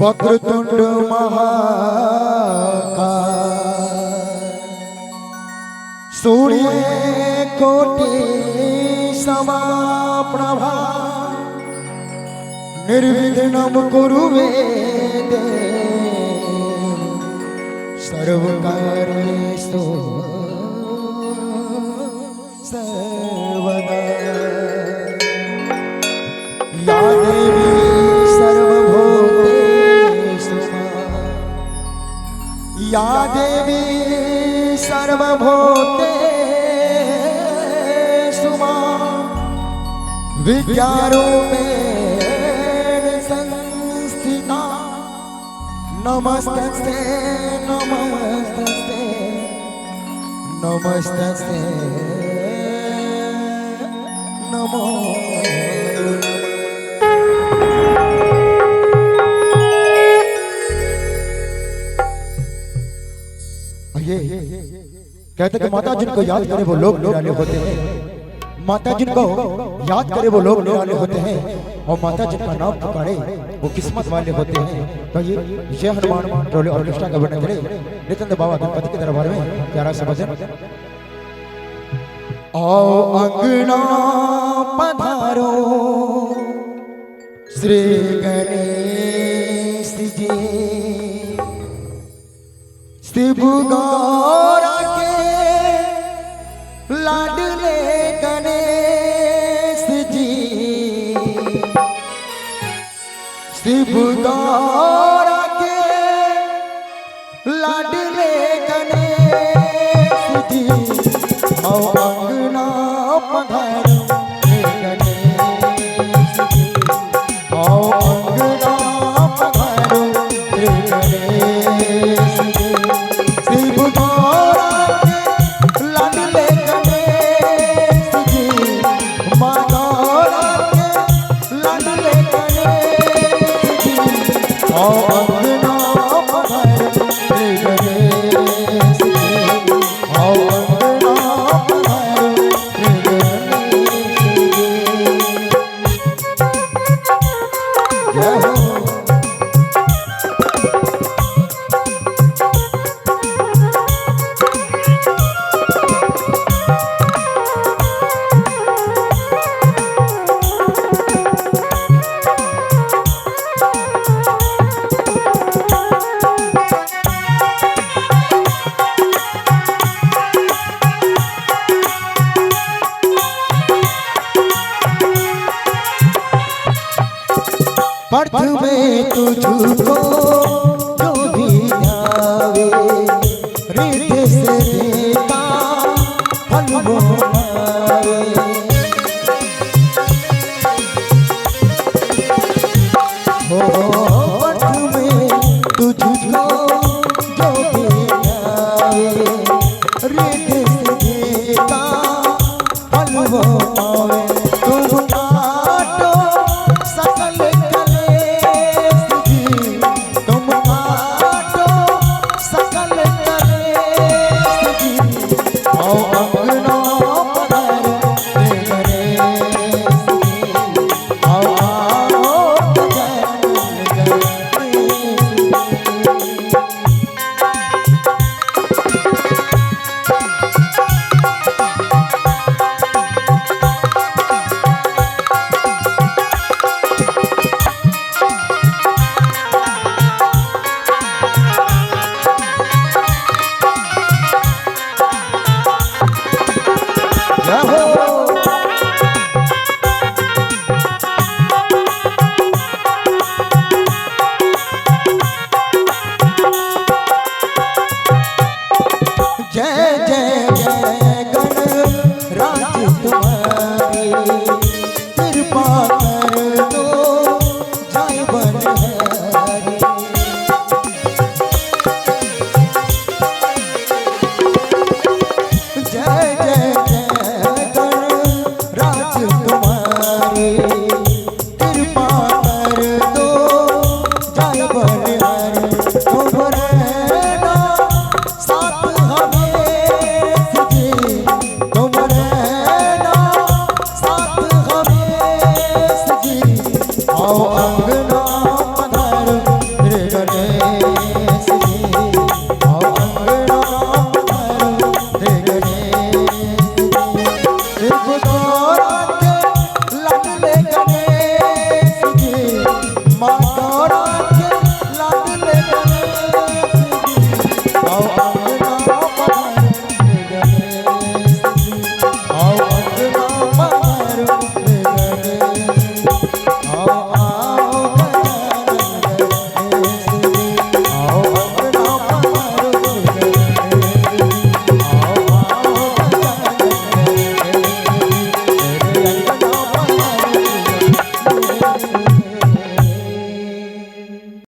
वक्रतुंड महाकाय सूर्य कोटि समप्रभा निर्विघ्नं कुरु मे देव सर्वकार्येषु सर्वदा। या देवी सर्वभूतेषु या देवी सर्वभूतेषु विद्यारूपेण संस्थिता नमस्तस्ते नमस्तस्ते नमस्तस्ते नमो। कहते कि माता जिनको याद करे वो लोग निराले होते हैं, माता जिनको याद करे वो लोग निराले होते हैं, और माता जिनका नाम पुकारे वो किस्मत वाले होते हैं। तो ये हनुमान टोले ऑर्केस्ट्रा का वर्णन करे नित्यानंद बाबा गणपति के दरबार में प्यारा सा भजन। आओ अंगना पधारो श्री गणेश जी, शिव गौरा के लाडले गणेश जी, शिव गौरा के लाडले गणेश जी। आओ अंगना पधारो गणेश जी, आओ अंगना पधारो गणेश जी, पर्थ में तुझको जो भी आवे रिद्धि से देता फल वो पावे। हो पर्थ में तुझको जो भी